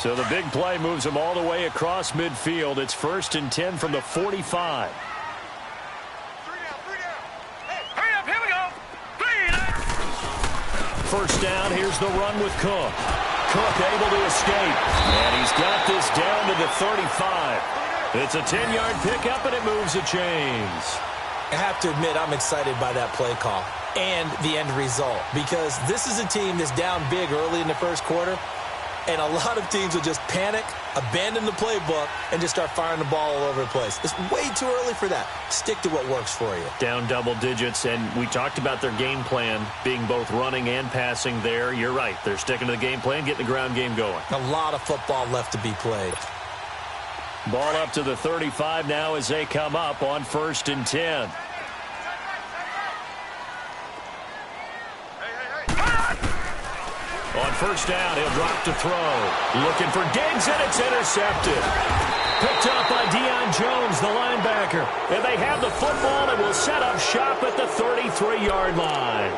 So the big play moves them all the way across midfield. It's 1st and 10 from the 45. First down, here's the run with Cook. Cook able to escape. And he's got this down to the 35. It's a 10-yard pickup, and it moves the chains. I have to admit, I'm excited by that play call and the end result, because this is a team that's down big early in the first quarter, and a lot of teams will just panic, abandon the playbook, and just start firing the ball all over the place. It's way too early for that. Stick to what works for you. Down double digits, and we talked about their game plan being both running and passing there. You're right. They're sticking to the game plan, getting the ground game going. A lot of football left to be played. Ball up to the 35 now as they come up on 1st and 10. On first down, he'll drop to throw. Looking for Diggs, and it's intercepted. Picked up by Deion Jones, the linebacker. And they have the football and will set up shop at the 33-yard line.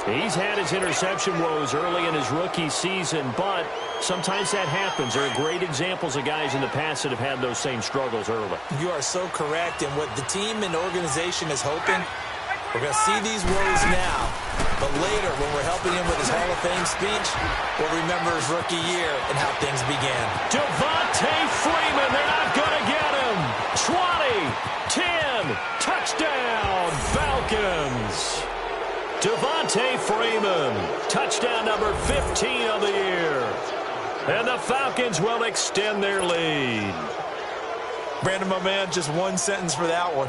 He's had his interception woes early in his rookie season, but sometimes that happens. There are great examples of guys in the past that have had those same struggles early. You are so correct, and what the team and organization is hoping, we're going to see these woes now, but later when we're helping him with his Hall of Fame speech, we'll remember his rookie year and how things began. Devontae Freeman, they're not going to get him. 20, 10, touchdown, Falcons. Devontae Freeman, touchdown number 15 of the year. And the Falcons will extend their lead. Brandon, my man, just one sentence for that one.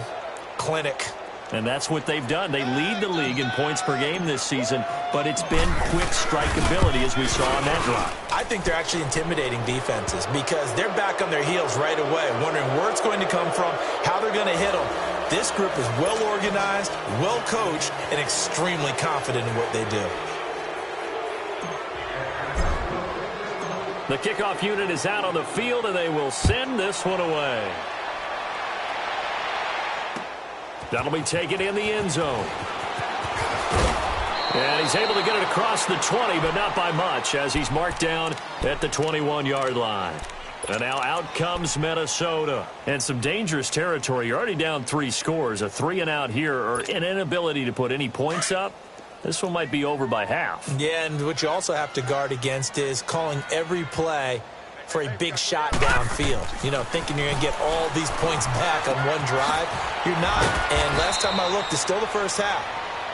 Clinic. And that's what they've done. They lead the league in points per game this season, but it's been quick strike ability as we saw on that drive. I think they're actually intimidating defenses because they're back on their heels right away, wondering where it's going to come from, how they're going to hit them. This group is well organized, well coached, and extremely confident in what they do. The kickoff unit is out on the field, and they will send this one away. That'll be taken in the end zone. And he's able to get it across the 20, but not by much, as he's marked down at the 21-yard line. And now out comes Minnesota. And some dangerous territory. You're already down 3 scores. A 3-and-out here, or an inability to put any points up. This one might be over by half. Yeah, and what you also have to guard against is calling every play for a big shot downfield. You know, thinking you're going to get all these points back on one drive. You're not. And last time I looked, it's still the first half.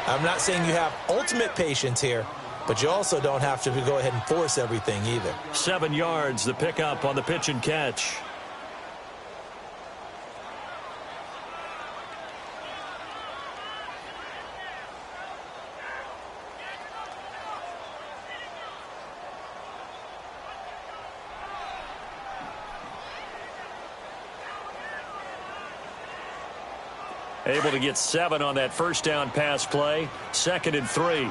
I'm not saying you have ultimate patience here, but you also don't have to go ahead and force everything either. 7 yards, the pickup on the pitch and catch. Able to get 7 on that first down pass play. 2nd and 3.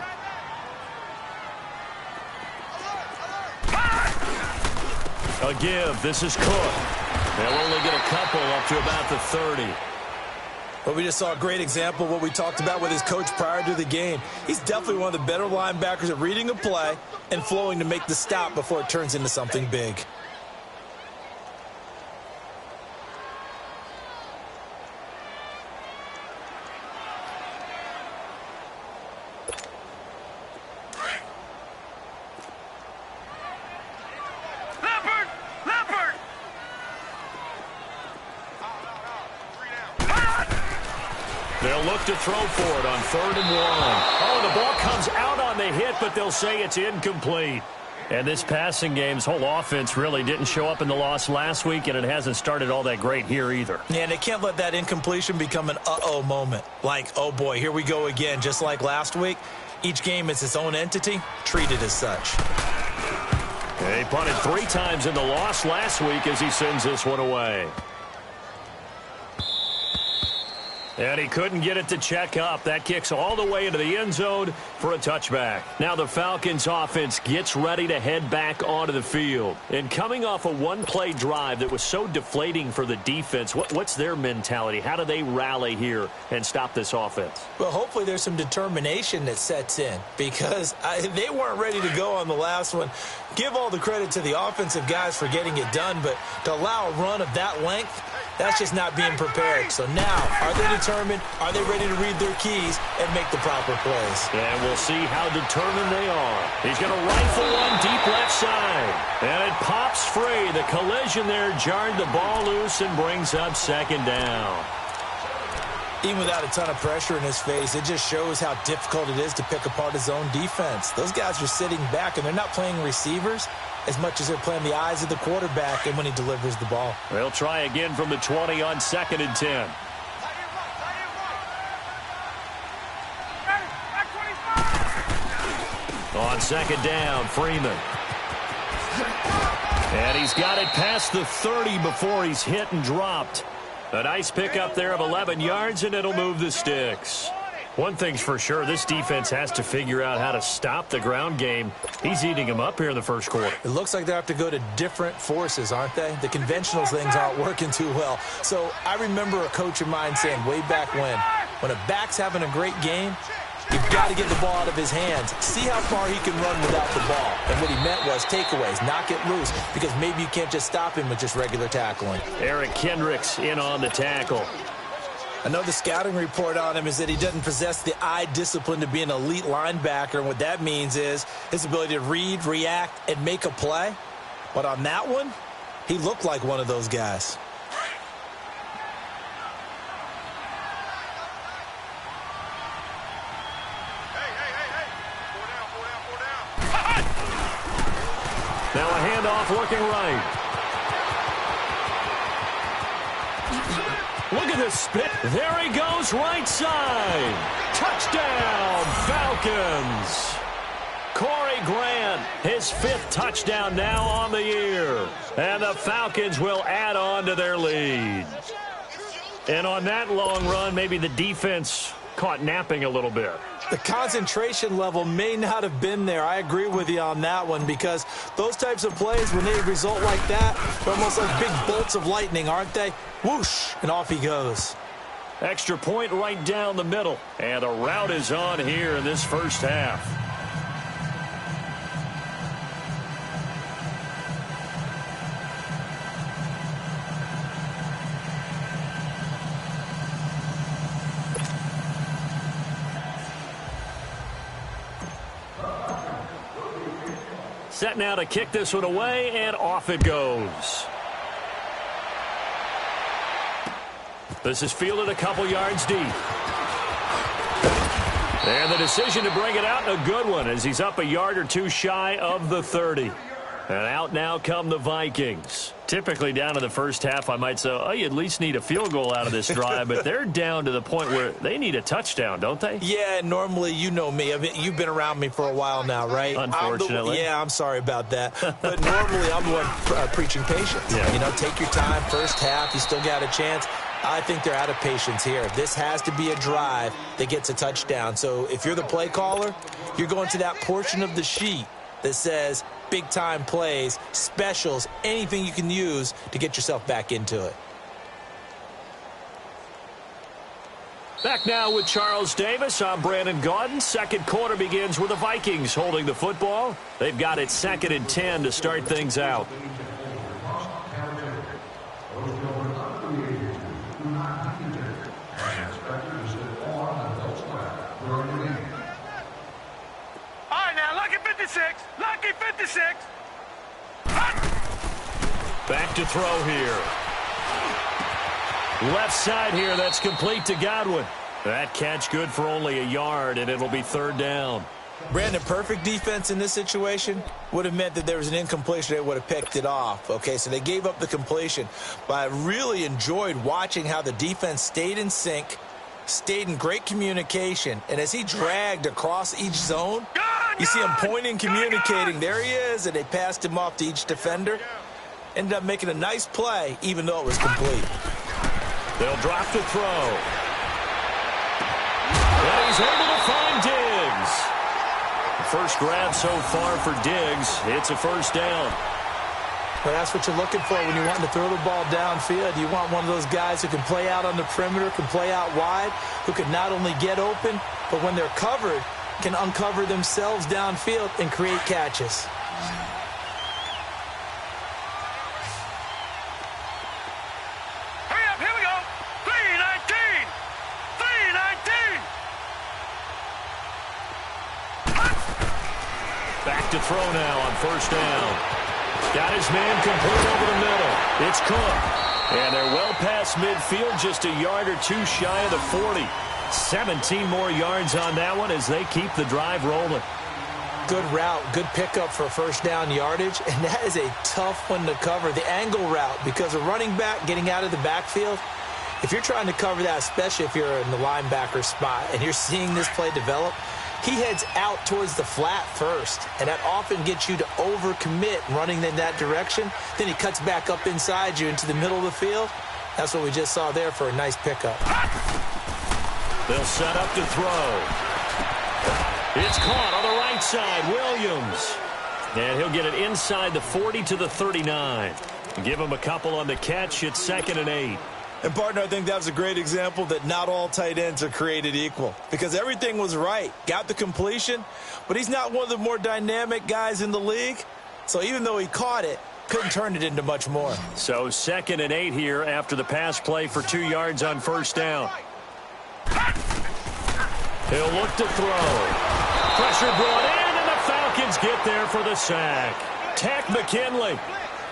A give. This is Cook. They'll only get a couple up to about the 30. Well, we just saw a great example of what we talked about with his coach prior to the game. He's definitely one of the better linebackers at reading a play and flowing to make the stop before it turns into something big. They'll look to throw for it on 3rd and 1. Oh, the ball comes out on the hit, but they'll say it's incomplete. And this passing game's whole offense really didn't show up in the loss last week, and it hasn't started all that great here either. Yeah, and they can't let that incompletion become an uh-oh moment. Like, oh boy, here we go again, just like last week. Each game is its own entity, treated as such. He punted 3 times in the loss last week as he sends this one away. And he couldn't get it to check up. That kicks all the way into the end zone for a touchback. Now the Falcons offense gets ready to head back onto the field. And coming off a one-play drive that was so deflating for the defense, what's their mentality? How do they rally here and stop this offense? Well, hopefully there's some determination that sets in because they weren't ready to go on the last one. Give all the credit to the offensive guys for getting it done, but to allow a run of that length, that's just not being prepared. So now, are they determined? Are they ready to read their keys and make the proper plays? And we'll see how determined they are. He's going to rifle one deep left side. And it pops free. The collision there jarred the ball loose and brings up second down. Even without a ton of pressure in his face, it just shows how difficult it is to pick apart his own defense. Those guys are sitting back, and they're not playing receivers as much as they're playing the eyes of the quarterback and when he delivers the ball. They'll try again from the 20 on 2nd and 10. On 2nd down, Freeman. And he's got it past the 30 before he's hit and dropped. A nice pickup there of 11 yards, and it'll move the sticks. One thing's for sure, this defense has to figure out how to stop the ground game. He's eating them up here in the first quarter. It looks like they have to go to different forces, aren't they? The conventional things aren't working too well. So I remember a coach of mine saying way back when a back's having a great game, you've got to get the ball out of his hands. See how far he can run without the ball. And what he meant was takeaways, knock it loose, because maybe you can't just stop him with just regular tackling. Eric Kendricks in on the tackle. Another scouting report on him is that he doesn't possess the eye discipline to be an elite linebacker. And what that means is his ability to read, react, and make a play. But on that one, he looked like one of those guys. Now a handoff looking right. Look at this spit. There he goes, right side. Touchdown, Falcons. Corey Grant, his 5th touchdown now on the year. And the Falcons will add on to their lead. And on that long run, maybe the defense caught napping a little bit. The concentration level may not have been there. I agree with you on that one because those types of plays, when they result like that, they're almost like big bolts of lightning, aren't they? Whoosh, and off he goes. Extra point right down the middle. And the route is on here in this first half. Set now to kick this one away, and off it goes. This is fielded a couple yards deep. And the decision to bring it out, a good one, as he's up a yard or two shy of the 30. And out now come the Vikings. Typically down to the first half, I might say, oh, you at least need a field goal out of this drive. But they're down to the point where they need a touchdown, don't they? Yeah, normally, you know me. I mean, you've been around me for a while now, right? Unfortunately. I'm sorry about that. But normally, I'm the one preaching patience. Yeah. You know, take your time, first half, you still got a chance. I think they're out of patience here. This has to be a drive that gets a touchdown. So if you're the play caller, you're going to that portion of the sheet that says big-time plays, specials, anything you can use to get yourself back into it. Back now with Charles Davis. I'm Brandon Gaudin. Second quarter begins with the Vikings holding the football. They've got it 2nd and 10 to start things out. Lucky 56. Back to throw here. Left side here, that's complete to Godwin. That catch good for only a yard, and it'll be 3rd down. Brandon, perfect defense in this situation would have meant that there was an incompletion. They would have picked it off. Okay, so they gave up the completion. But I really enjoyed watching how the defense stayed in sync, stayed in great communication, and as he dragged across each zone, you see him pointing, communicating. There he is, and they passed him off to each defender. Ended up making a nice play, even though it was complete. They'll drop to throw. he's able to find Diggs. The first grab so far for Diggs. It's a first down. Well, that's what you're looking for when you're wanting to throw the ball downfield. You want one of those guys who can play out on the perimeter, can play out wide, who can not only get open, but when they're covered, can uncover themselves downfield and create catches. Hurry up, here we go. 319. 319. Back to throw now on first down. Got his man complete over the middle. It's Cook. And they're well past midfield, just a yard or two shy of the 40. 17 more yards on that one as they keep the drive rolling. Good route, good pickup for first down yardage, and that is a tough one to cover, the angle route, because a running back getting out of the backfield, if you're trying to cover that, especially if you're in the linebacker spot and you're seeing this play develop, he heads out towards the flat first, and that often gets you to overcommit running in that direction. Then he cuts back up inside you into the middle of the field. That's what we just saw there for a nice pickup. They'll set up to throw. It's caught on the right side, Williams. And he'll get it inside the 40 to the 39. Give him a couple on the catch. It's 2nd and 8. And, partner, I think that was a great example that not all tight ends are created equal, because everything was right. Got the completion, but he's not one of the more dynamic guys in the league. So even though he caught it, couldn't turn it into much more. So 2nd and 8 here after the pass play for 2 yards on first down. He'll look to throw. Pressure brought in, and the Falcons get there for the sack. Tack McKinley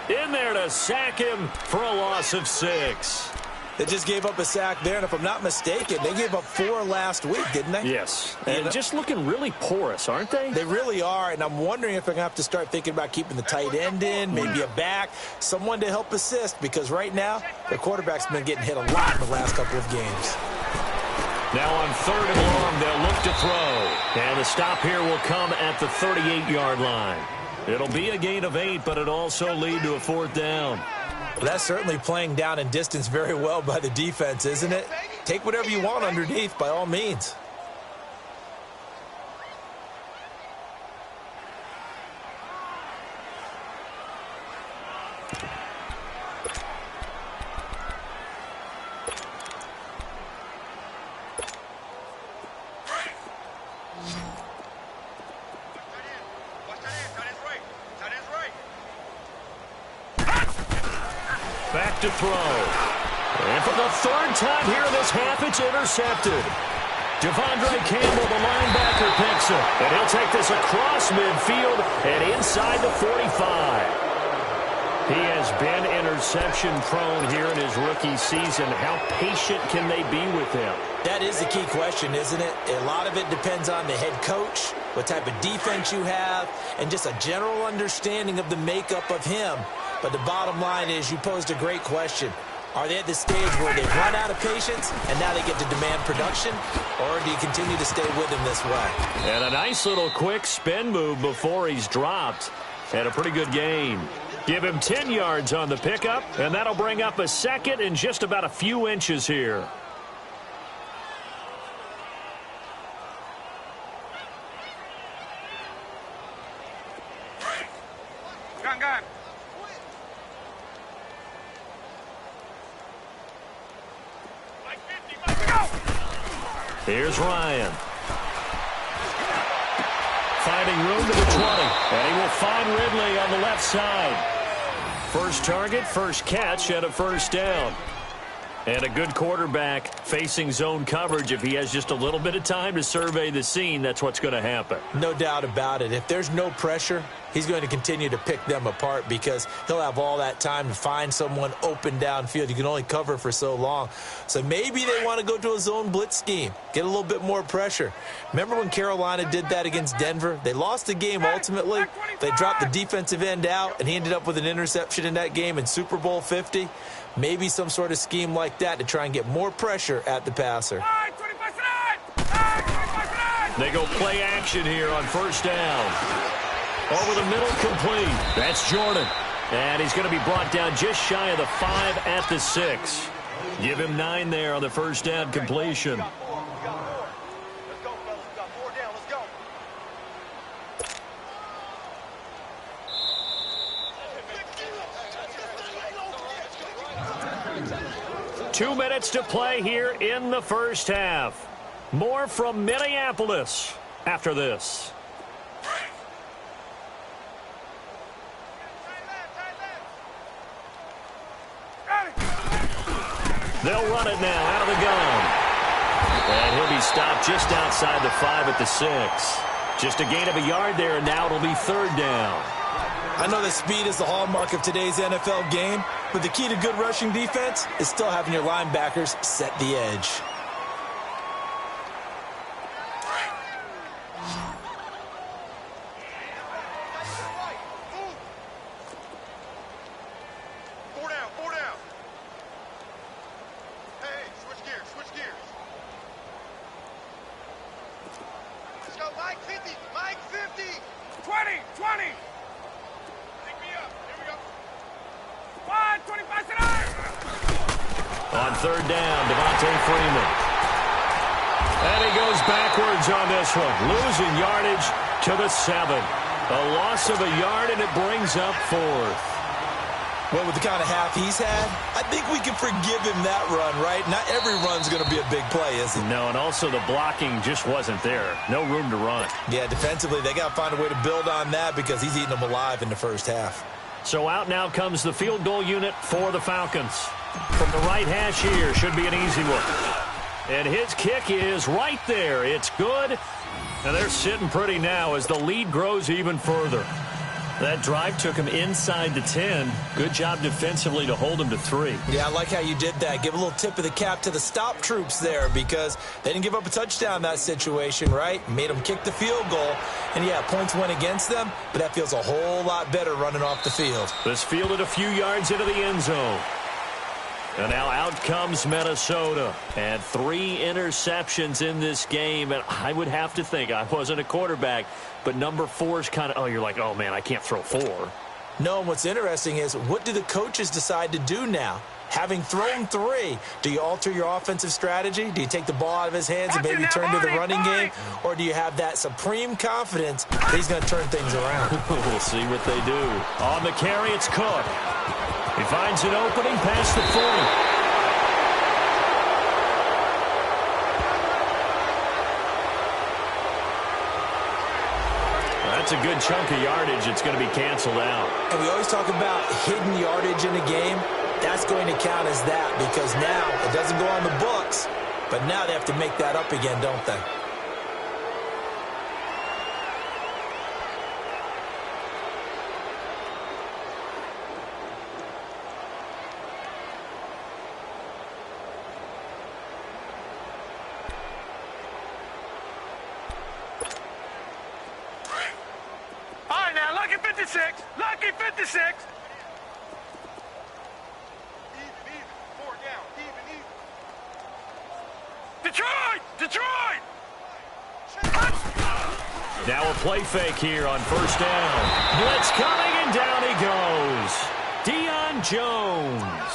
in there to sack him for a loss of 6. They just gave up a sack there, and if I'm not mistaken, they gave up 4 last week, didn't they? Yes, and just looking really porous, aren't they? They really are, and I'm wondering if they're going to have to start thinking about keeping the tight end in, maybe a back, someone to help assist, because right now, their quarterback's been getting hit a lot in the last couple of games. Now on 3rd and long, they'll look to throw, and the stop here will come at the 38-yard line. It'll be a gain of 8, but it'll also lead to a 4th down. Well, that's certainly playing down in distance very well by the defense, isn't it? Take whatever you want underneath, by all means. Back to throw. And for the 3rd time here in this half, it's intercepted. Devondre Campbell, the linebacker, picks it. And he'll take this across midfield and inside the 45. He has been interception-prone here in his rookie season. How patient can they be with him? That is the key question, isn't it? A lot of it depends on the head coach, what type of defense you have, and just a general understanding of the makeup of him. But the bottom line is you posed a great question. Are they at the stage where they've run out of patience and now they get to demand production? Or do you continue to stay with him this way? And a nice little quick spin move before he's dropped. Had a pretty good gain. Give him 10 yards on the pickup, and that'll bring up a 2nd and just about a few inches here. Gun. Here's Ryan. Finding room to the 20. And he will find Ridley on the left side. First target, first catch, and a first down. And a good quarterback facing zone coverage. If he has just a little bit of time to survey the scene, that's what's going to happen. No doubt about it. If there's no pressure, he's going to continue to pick them apart because he'll have all that time to find someone open downfield. You can only cover for so long. So maybe they want to go to a zone blitz scheme, get a little bit more pressure. Remember when Carolina did that against Denver? They lost the game ultimately. They dropped the defensive end out, and he ended up with an interception in that game in Super Bowl 50. Maybe some sort of scheme like that to try and get more pressure at the passer. They go play action here on first down. Over the middle, complete. That's Jordan. And he's going to be brought down just shy of the 5 at the 6. Give him 9 there on the first down completion. 2 minutes to play here in the first half. More from Minneapolis after this. They'll run it now out of the gun. And he'll be stopped just outside the 5 at the 6. Just a gain of a yard there, and now it'll be third down. I know that speed is the hallmark of today's NFL game, but the key to good rushing defense is still having your linebackers set the edge. Four down. Hey, switch gears. Let's go, Mike 50. 20. Pick me up. Here we go. 25 tonight. On third down, Devontae Freeman. And he goes backwards on this one, losing yardage to the 7. A loss of a yard, and it brings up fourth. Well, with the kind of half he's had, I think we can forgive him that run, right? Not every run's going to be a big play, is it? No, and also the blocking just wasn't there. No room to run. Yeah, defensively, they got to find a way to build on that because he's eating them alive in the first half. So out now comes the field goal unit for the Falcons. From the right hash here, should be an easy one. And his kick is right there. It's good. And they're sitting pretty now as the lead grows even further. That drive took him inside the 10. Good job defensively to hold him to 3. Yeah, I like how you did that. Give a little tip of the cap to the stop troops there because they didn't give up a touchdown in that situation, right? Made them kick the field goal. And, yeah, points went against them, but that feels a whole lot better running off the field. This fielded a few yards into the end zone. And now out comes Minnesota. And 3 interceptions in this game. And I would have to think, I wasn't a quarterback, but number 4 is kind of, you're like, oh, man, I can't throw 4. No, and what's interesting is what do the coaches decide to do now? Having thrown 3, do you alter your offensive strategy? Do you take the ball out of his hands and maybe turn to the running game? Or do you have that supreme confidence that he's going to turn things around? We'll see what they do. On the carry, it's Cook. He finds an opening past the 40. That's a good chunk of yardage. It's going to be canceled out. And we always talk about hidden yardage in a game. That's going to count as that because now it doesn't go on the books, but now they have to make that up again, don't they? All right, now, lucky 56. Lucky 56. Even. 4 down. Even. Detroit. Now a play fake here on first down. Blitz coming, and down he goes. Deion Jones.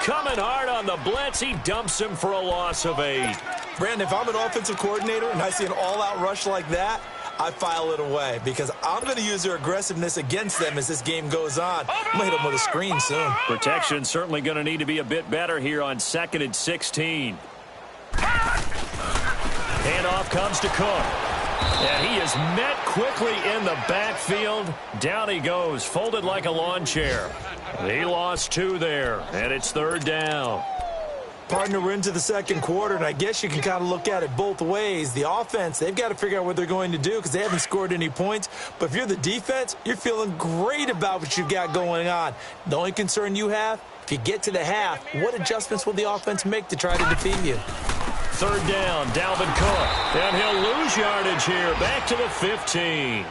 Coming hard on the blitz. He dumps him for a loss of 8. Brandon, if I'm an offensive coordinator and I see an all-out rush like that, I file it away because I'm going to use their aggressiveness against them as this game goes on. I'm going to hit them with a screen soon. Protection certainly going to need to be a bit better here on 2nd and 16. Handoff comes to Cook. And he is met quickly in the backfield. Down he goes, folded like a lawn chair. He lost 2 there, and it's third down. Partner, we're into the second quarter, and I guess you can kind of look at it both ways. The offense, they've got to figure out what they're going to do because they haven't scored any points. But if you're the defense, you're feeling great about what you've got going on. The only concern you have, if you get to the half, what adjustments will the offense make to try to defeat you? Third down, Dalvin Cook. And he'll lose yardage here, back to the 15.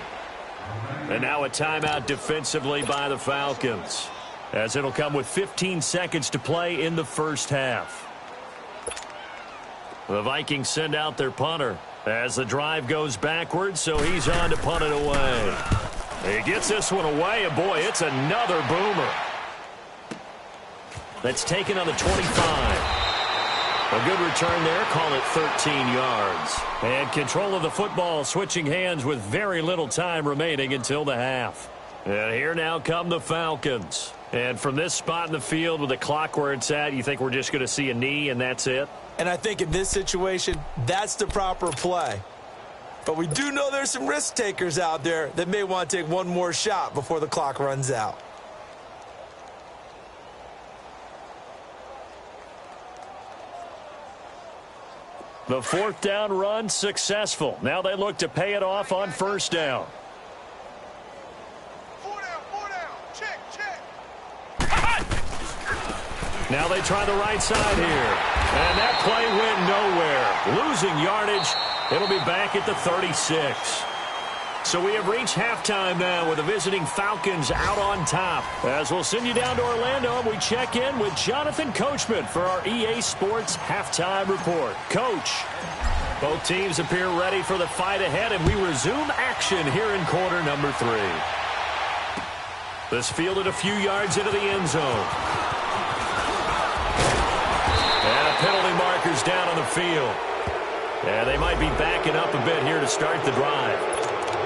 And now a timeout defensively by the Falcons, as it'll come with 15 seconds to play in the first half. The Vikings send out their punter as the drive goes backwards, so he's on to punt it away. He gets this one away, and boy, it's another boomer. That's taken on the 25. A good return there, call it 13 yards. And control of the football switching hands with very little time remaining until the half. And here now come the Falcons. And from this spot in the field with the clock where it's at, you think we're just going to see a knee and that's it? And I think in this situation, that's the proper play. But we do know there's some risk takers out there that may want to take one more shot before the clock runs out. The fourth down run successful. Now they look to pay it off on first down. Four down. Check. Now they try the right side here. And that play went nowhere. Losing yardage. It'll be back at the 36. So we have reached halftime now with the visiting Falcons out on top. As we'll send you down to Orlando, and we check in with Jonathan Coachman for our EA Sports Halftime Report. Coach, both teams appear ready for the fight ahead, and we resume action here in quarter number 3. This fielded a few yards into the end zone. And a penalty marker's down on the field. Yeah, they might be backing up a bit here to start the drive.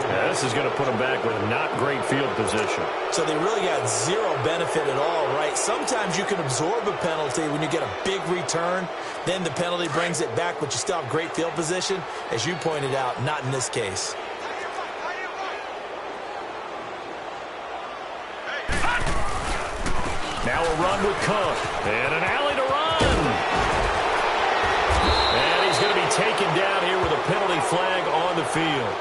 Yeah, this is going to put them back with not great field position. So they really got zero benefit at all, right? Sometimes you can absorb a penalty when you get a big return. Then the penalty brings it back, but you still have great field position. As you pointed out, not in this case. Now a run with Cook. And an alley to run. And he's going to be taken down here with a penalty flag on the field.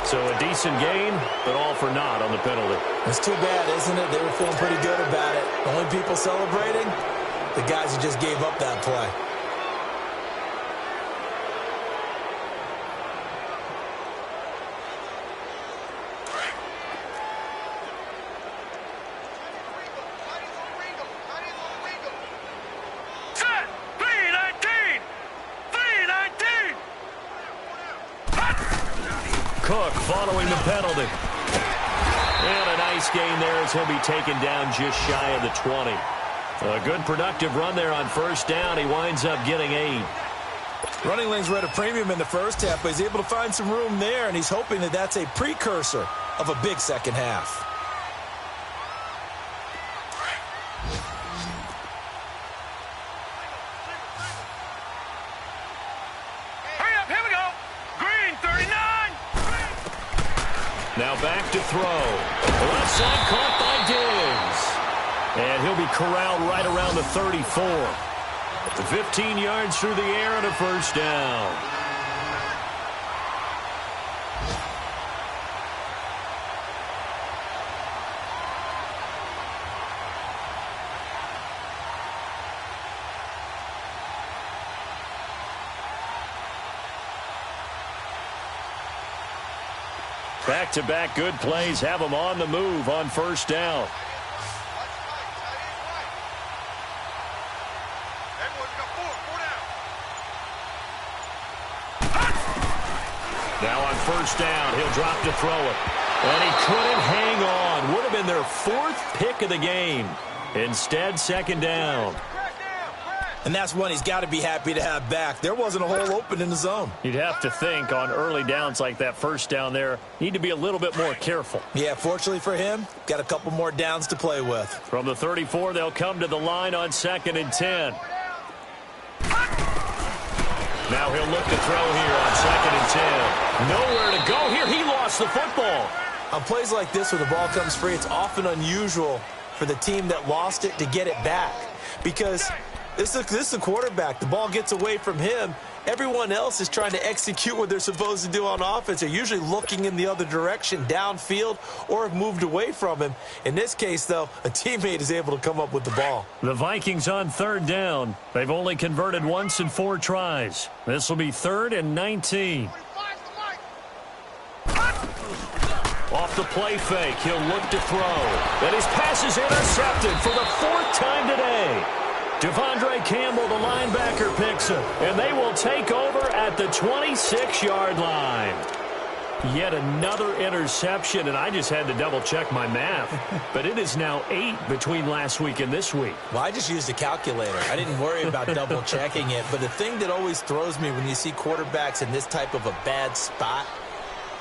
So a decent gain, but all for naught on the penalty. It's too bad, isn't it? They were feeling pretty good about it. The only people celebrating, the guys who just gave up that play. Set. 319. Cook following the penalty. And a nice gain there as he'll be taken down just shy of the 20. A good productive run there on first down. He winds up getting 8. Running lanes were at a premium in the first half, but he's able to find some room there, and he's hoping that that's a precursor of a big second half. Hurry up, here we go. Green, 39. Now back to throw. Left side caught by Diggs. And he'll be corralled right around the 34. 15 yards through the air and a first down. Back-to-back good plays have them on the move on first down. Now on first down, he'll drop to throw it. And he couldn't hang on. Would have been their 4th pick of the game. Instead, second down. And that's one he's got to be happy to have back. There wasn't a hole open in the zone. You'd have to think on early downs like that first down there, need to be a little bit more careful. Yeah, fortunately for him, got a couple more downs to play with. From the 34, they'll come to the line on 2nd and 10. Now he'll look to throw here on 2nd and 10. Nowhere to go here. He lost the football. On plays like this where the ball comes free, it's often unusual for the team that lost it to get it back. Because this is a quarterback. The ball gets away from him. Everyone else is trying to execute what they're supposed to do on offense. They're usually looking in the other direction, downfield, or have moved away from him. In this case, though, a teammate is able to come up with the ball. The Vikings on 3rd down. They've only converted once in 4 tries. This will be 3rd and 19. Off the play fake, he'll look to throw. And his pass is intercepted for the 4th time today. Devondre Campbell, the linebacker, picks him, and they will take over at the 26-yard line. Yet another interception, and I just had to double-check my math. But it is now 8 between last week and this week. Well, I just used a calculator. I didn't worry about double-checking it. But the thing that always throws me when you see quarterbacks in this type of a bad spot,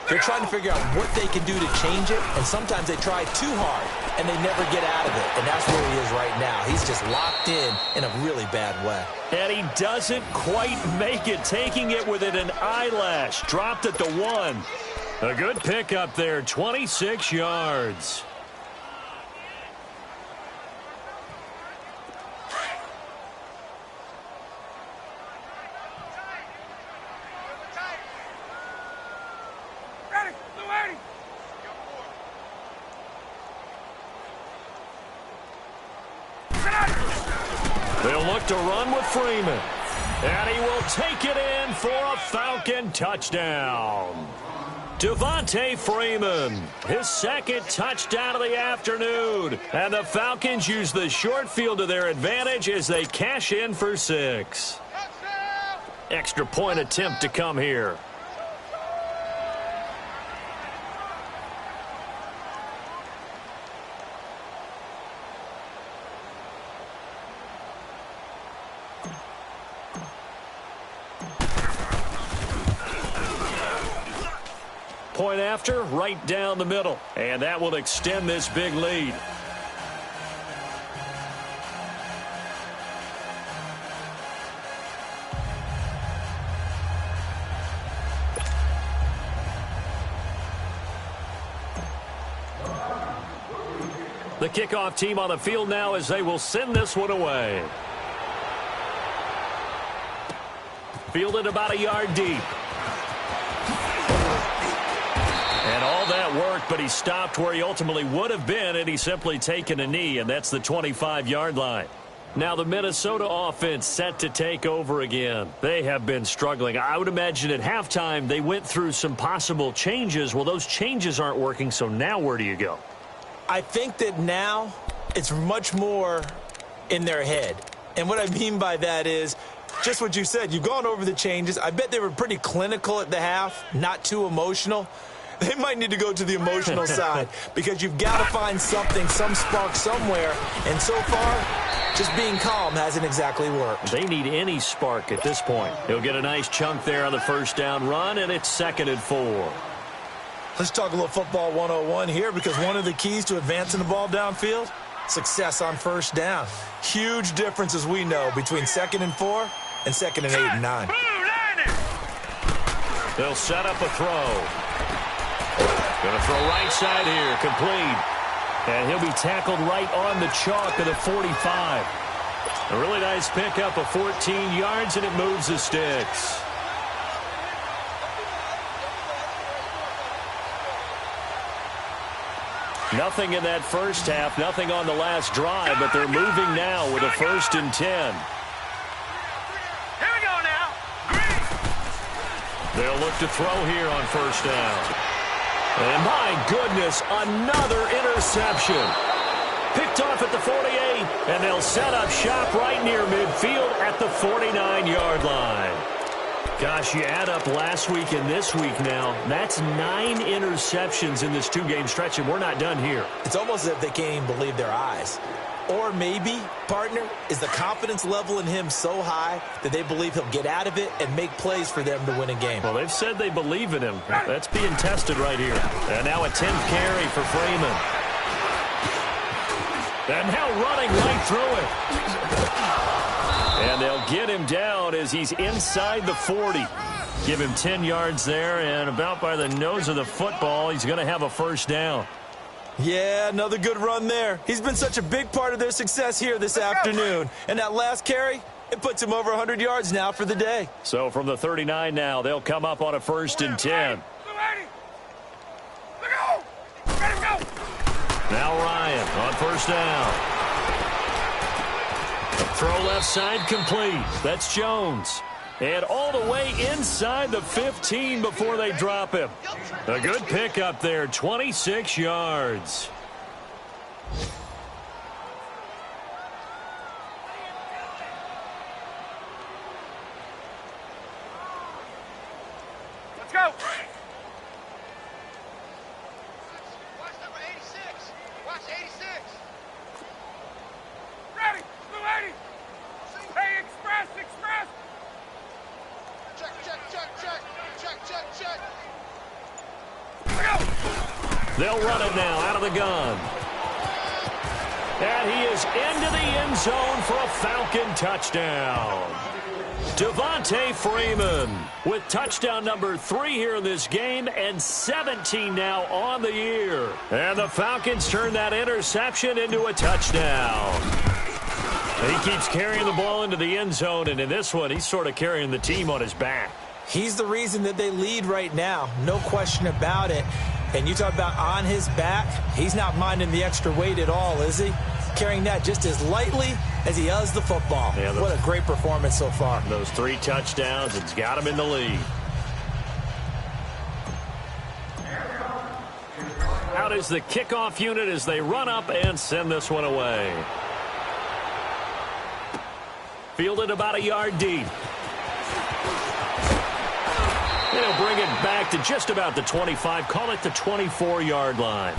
they're trying to figure out what they can do to change it, and sometimes they try too hard and they never get out of it. And that's where he is right now. He's just locked in a really bad way. And he doesn't quite make it, taking it within an eyelash. Dropped at the 1. A good pickup there, 26 yards. They'll look to run with Freeman. And he will take it in for a Falcon touchdown. Devontae Freeman, his second touchdown of the afternoon. And the Falcons use the short field to their advantage as they cash in for 6. Extra point attempt to come here. Point after, right down the middle. And that will extend this big lead. The kickoff team on the field now as they will send this one away. Fielded about a yard deep. And all that worked, but he stopped where he ultimately would have been, and he's simply taken a knee, and that's the 25-yard line. Now the Minnesota offense set to take over again. They have been struggling. I would imagine at halftime they went through some possible changes. Well, those changes aren't working, so now where do you go? I think that now it's much more in their head. And what I mean by that is just what you said. You've gone over the changes. I bet they were pretty clinical at the half, not too emotional. They might need to go to the emotional side because you've got to find something, some spark somewhere. And so far, just being calm hasn't exactly worked. They need any spark at this point. He'll get a nice chunk there on the first down run, and it's 2nd and 4. Let's talk a little football 101 here because one of the keys to advancing the ball downfield, success on first down. Huge difference, as we know, between 2nd and 4 and 2nd and 8 and 9. They'll set up a throw. Going to throw right side here, complete. And he'll be tackled right on the chalk of the 45. A really nice pickup of 14 yards, and it moves the sticks. Nothing in that first half, nothing on the last drive, but they're moving now with a 1st and 10. Here we go now. They'll look to throw here on first down. And my goodness, another interception. Picked off at the 48, and they'll set up shop right near midfield at the 49-yard line. Gosh, you add up last week and this week now, that's 9 interceptions in this 2-game stretch, and we're not done here. It's almost as if they can't even believe their eyes. Or maybe, partner, is the confidence level in him so high that they believe he'll get out of it and make plays for them to win a game. Well, they've said they believe in him. That's being tested right here. And now a 10th carry for Freeman. And now running right through it. And they'll get him down as he's inside the 40. Give him 10 yards there, and about by the nose of the football, he's going to have a first down. Yeah, another good run there. He's been such a big part of their success here this afternoon. And that last carry, it puts him over 100 yards now for the day. So from the 39 now, they'll come up on a 1st and 10. Now Ryan on first down. Throw left side complete. That's Jones. And all the way inside the 15 before they drop him. A good pickup there, 26 yards. Let's go. Watch number 86. Watch 86. Ready. Blue 80. Hey, express. Check. They'll run it now out of the gun. And he is into the end zone for a Falcon touchdown. Devontae Freeman with touchdown number 3 here in this game and 17 now on the year. And the Falcons turn that interception into a touchdown. He keeps carrying the ball into the end zone, and in this one, he's sort of carrying the team on his back. He's the reason that they lead right now, no question about it. And you talk about on his back, he's not minding the extra weight at all, is he? Carrying that just as lightly as he does the football. Yeah, what a great performance so far. Those 3 touchdowns, it's got him in the lead. Out is the kickoff unit as they run up and send this one away. Fielded about a yard deep. They'll bring it back to just about the 25, call it the 24-yard line.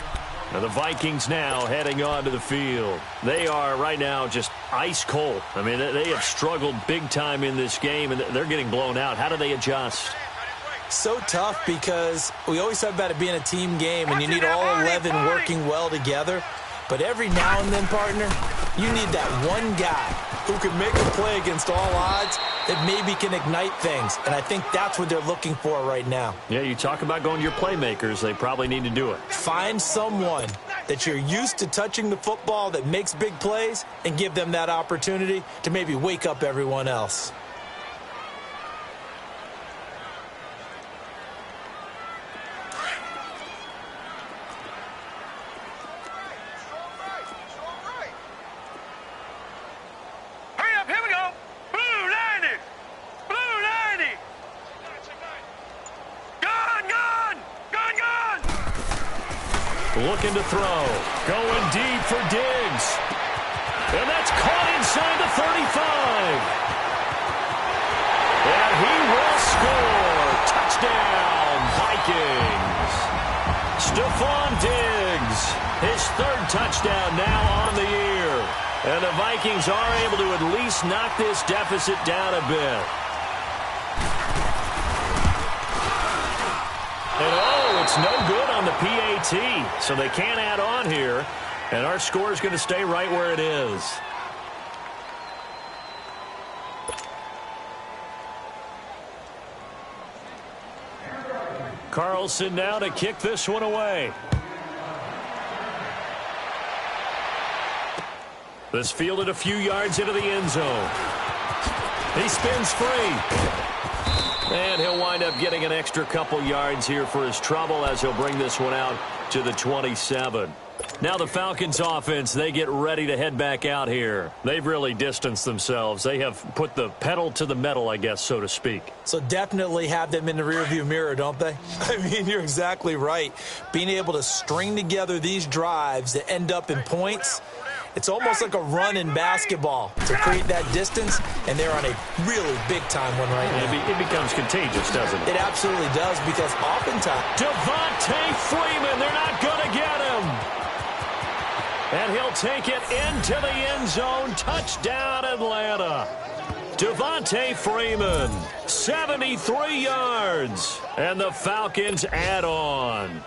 Now the Vikings now heading onto the field. They are right now just ice cold. I mean, they have struggled big time in this game, and they're getting blown out. How do they adjust? So tough because we always talk about it being a team game, and you need all 11 working well together. But every now and then, partner, you need that one guy who can make a play against all odds that maybe can ignite things. And I think that's what they're looking for right now. Yeah, you talk about going to your playmakers. They probably need to do it. Find someone that you're used to touching the football that makes big plays and give them that opportunity to maybe wake up everyone else. Looking to throw. Going deep for Diggs. And that's caught inside the 35. And he will score. Touchdown, Vikings. Stephon Diggs, his 3rd touchdown now on the year. And the Vikings are able to at least knock this deficit down a bit. And it's no good on the PAT, so they can't add on here. And our score is going to stay right where it is. Carlson now to kick this one away. This fielded a few yards into the end zone. He spins free. And he'll wind up getting an extra couple yards here for his trouble as he'll bring this one out to the 27. Now the Falcons offense, they get ready to head back out here. They've really distanced themselves. They have put the pedal to the metal, I guess, so to speak. So definitely have them in the rearview mirror, don't they? I mean, you're exactly right. Being able to string together these drives that end up in points, it's almost like a run in basketball to create that distance, and they're on a really big-time one right now. It becomes contagious, doesn't it? It absolutely does, because oftentimes Devontae Freeman, they're not going to get him. And he'll take it into the end zone. Touchdown, Atlanta. Devontae Freeman, 73 yards. And the Falcons add on.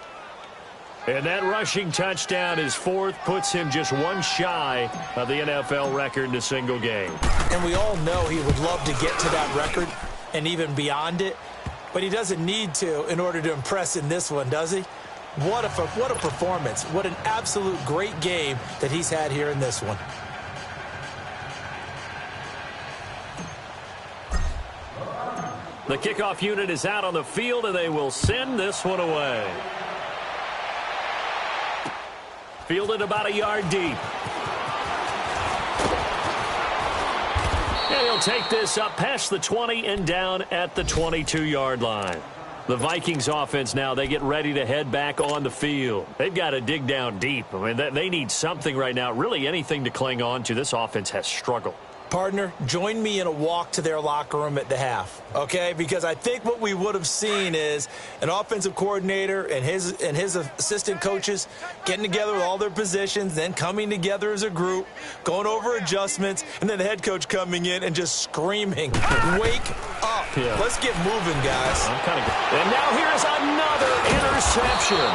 And that rushing touchdown, his 4th, puts him just one shy of the NFL record in a single game. And we all know he would love to get to that record and even beyond it, but he doesn't need to in order to impress in this one, does he? What a performance. What an absolute great game that he's had here in this one. The kickoff unit is out on the field, and they will send this one away. Fielded about a yard deep. And he'll take this up past the 20 and down at the 22-yard line. The Vikings offense now, they get ready to head back on the field. They've got to dig down deep. I mean, they need something right now, really anything to cling on to. This offense has struggled. Partner, join me in a walk to their locker room at the half, okay? Because I think what we would have seen is an offensive coordinator and his assistant coaches getting together with all their positions, then coming together as a group, going over adjustments, and then the head coach coming in and just screaming, wake up. Yeah. Let's get moving, guys. And now here's another interception.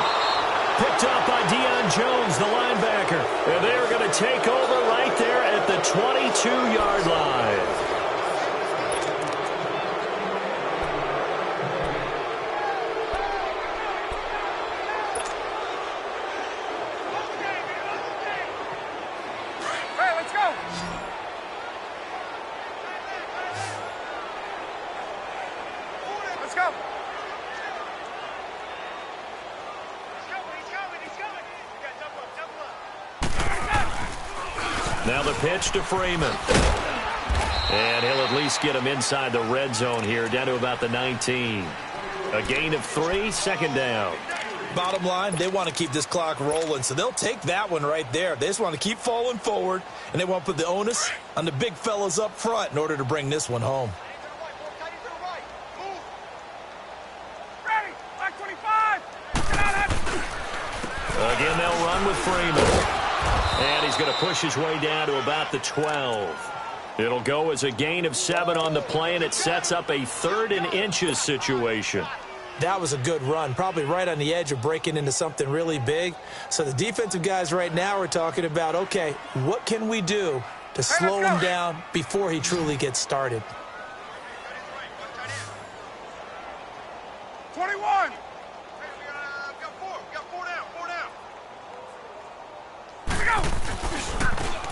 Picked up by Deion Jones, the linebacker. And they're going to take over right there at the 22-yard line. Now the pitch to Freeman. And he'll at least get him inside the red zone here, down to about the 19. A gain of 3, second down. Bottom line, they want to keep this clock rolling, so they'll take that one right there. They just want to keep falling forward, and they want to put the onus on the big fellas up front in order to bring this one home. Again, they'll run with Freeman. And he's going to push his way down to about the 12. It'll go as a gain of 7 on the play, and it sets up a 3rd and inches situation. That was a good run, probably right on the edge of breaking into something really big. So the defensive guys right now are talking about, okay, what can we do to slow him down before he truly gets started? 21.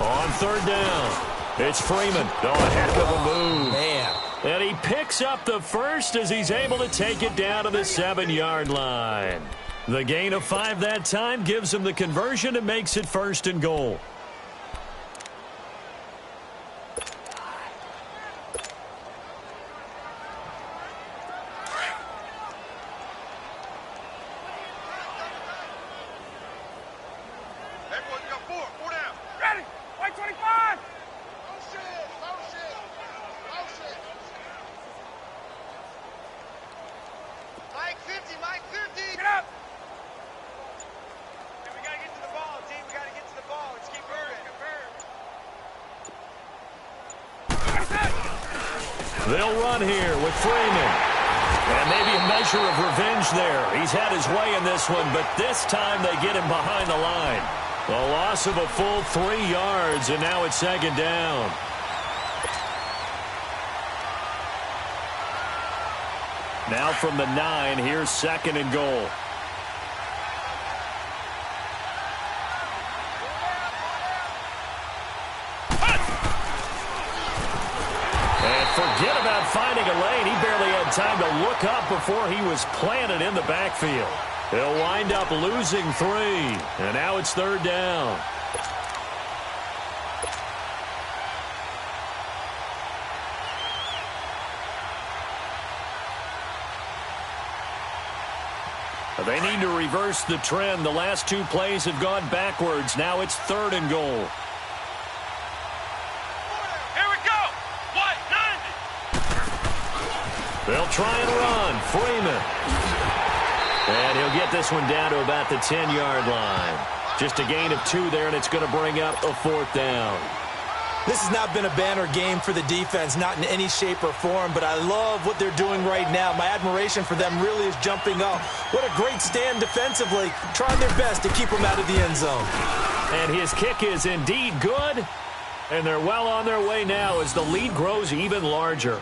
On 3rd down, it's Freeman. Oh, a heck of a move. Man. And he picks up the first as he's able to take it down to the 7-yard line. The gain of 5 that time gives him the conversion and makes it 1st and goal. They'll run here with Freeman. And maybe a measure of revenge there. He's had his way in this one, but this time they get him behind the line. A loss of a full 3 yards, and now it's 2nd down. Now from the 9, here's 2nd and goal. Forget about finding a lane. He barely had time to look up before he was planted in the backfield. He'll wind up losing 3. And now it's 3rd down. They need to reverse the trend. The last 2 plays have gone backwards. Now it's 3rd and goal. They'll try and run. Freeman. And he'll get this one down to about the 10-yard line. Just a gain of 2 there, and it's going to bring up a 4th down. This has not been a banner game for the defense, not in any shape or form, but I love what they're doing right now. My admiration for them really is jumping up. What a great stand defensively, trying their best to keep them out of the end zone. And his kick is indeed good, and they're well on their way now as the lead grows even larger.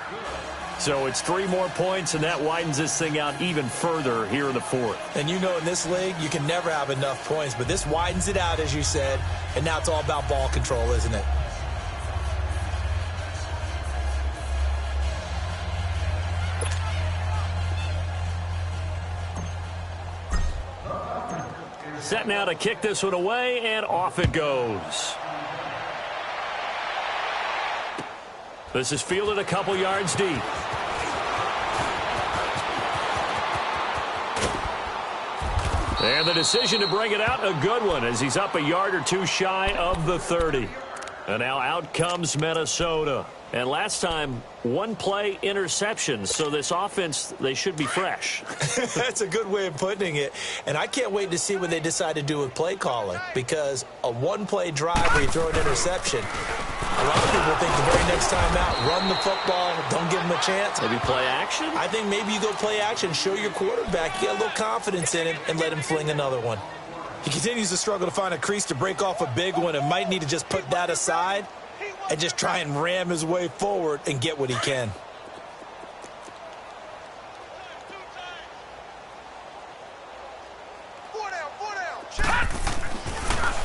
So it's 3 more points, and that widens this thing out even further here in the 4th. And you know in this league, you can never have enough points, but this widens it out, as you said, and now it's all about ball control, isn't it? Set now to kick this one away, and off it goes. This is fielded a couple yards deep. And the decision to bring it out, a good one, as he's up a yard or 2 shy of the 30. And now out comes Minnesota. And last time, 1-play interception, so this offense, they should be fresh. That's a good way of putting it. And I can't wait to see what they decide to do with play calling, because a 1-play drive where you throw an interception, a lot of people think the very next time out, run the football, don't give them a chance. Maybe play action? I think maybe you go play action, show your quarterback, get a little confidence in him, and let him fling another one. He continues to struggle to find a crease to break off a big one and might need to just put that aside and just try and ram his way forward and get what he can.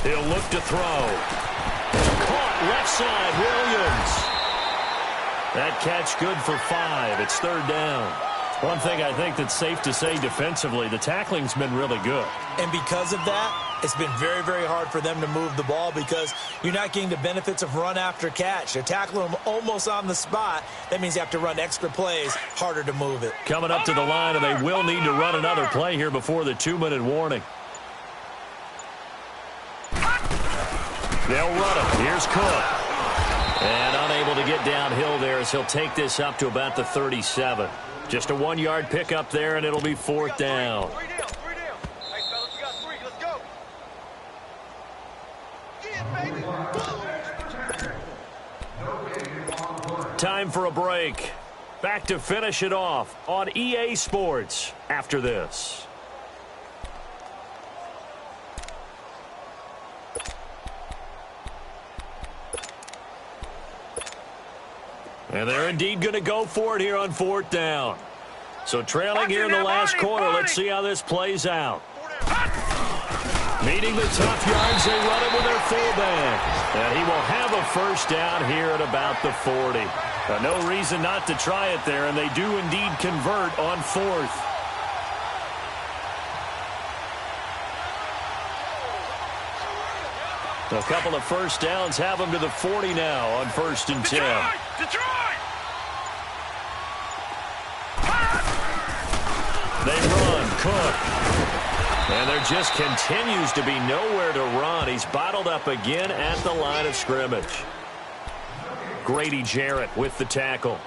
He'll look to throw. Caught left side, Williams. That catch good for 5. It's 3rd down. One thing I think that's safe to say defensively, the tackling's been really good. And because of that, it's been very, very hard for them to move the ball because you're not getting the benefits of run after catch. They're tackling them almost on the spot. That means you have to run extra plays, harder to move it. Coming up to the line, and they will need to run another play here before the 2-minute warning. They'll run him. Here's Cook. And unable to get downhill there as he'll take this up to about the 37. Just a 1-yard pickup there, and it'll be 4th down. 3 down, 3 down. Hey, fellas, we got 3. Let's go. Yeah, baby. Time for a break. Back to finish it off on EA Sports after this. And they're indeed going to go for it here on 4th down. So trailing here in the last quarter. Let's see how this plays out. Meeting the tough yards, they run it with their fullback. And he will have a 1st down here at about the 40. No reason not to try it there, and they do indeed convert on 4th. A couple of 1st downs have them to the 40 now on 1st and 10. Detroit! They run, Cook. And there just continues to be nowhere to run. He's bottled up again at the line of scrimmage. Grady Jarrett with the tackle.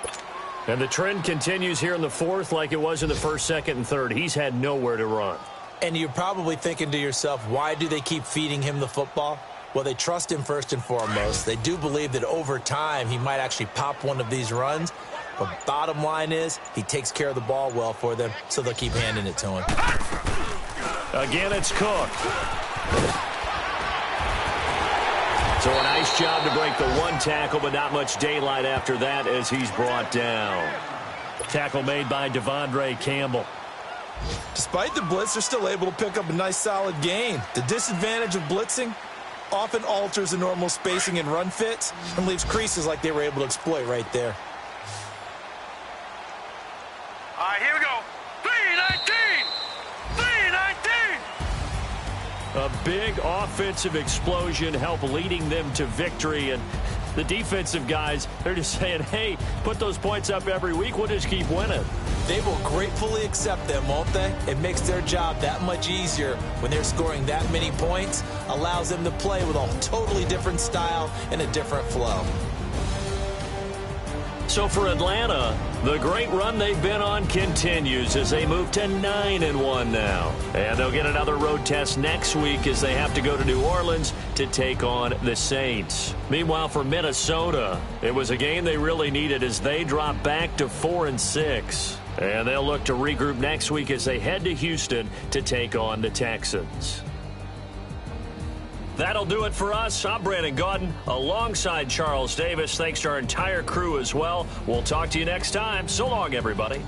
And the trend continues here in the 4th like it was in the 1st, 2nd, and 3rd. He's had nowhere to run. And you're probably thinking to yourself, why do they keep feeding him the football? Well, they trust him first and foremost. They do believe that over time he might actually pop one of these runs. But bottom line is he takes care of the ball well for them, so they'll keep handing it to him. Again, it's Cook. So a nice job to break the 1 tackle, but not much daylight after that as he's brought down. Tackle made by Devondre Campbell. Despite the blitz, they're still able to pick up a nice, solid gain. The disadvantage of blitzing often alters the normal spacing and run fits and leaves creases like they were able to exploit right there. All right, here we go. 3-19! 3-19! A big offensive explosion helped leading them to victory, and the defensive guys, they're just saying, hey, put those points up every week, we'll just keep winning. They will gratefully accept them, won't they? It makes their job that much easier when they're scoring that many points, allows them to play with a totally different style and a different flow. So for Atlanta, the great run they've been on continues as they move to 9-1 now. And they'll get another road test next week as they have to go to New Orleans to take on the Saints. Meanwhile, for Minnesota, it was a game they really needed as they drop back to 4-6. And they'll look to regroup next week as they head to Houston to take on the Texans. That'll do it for us. I'm Brandon Gaudin alongside Charles Davis. Thanks to our entire crew as well. We'll talk to you next time. So long, everybody.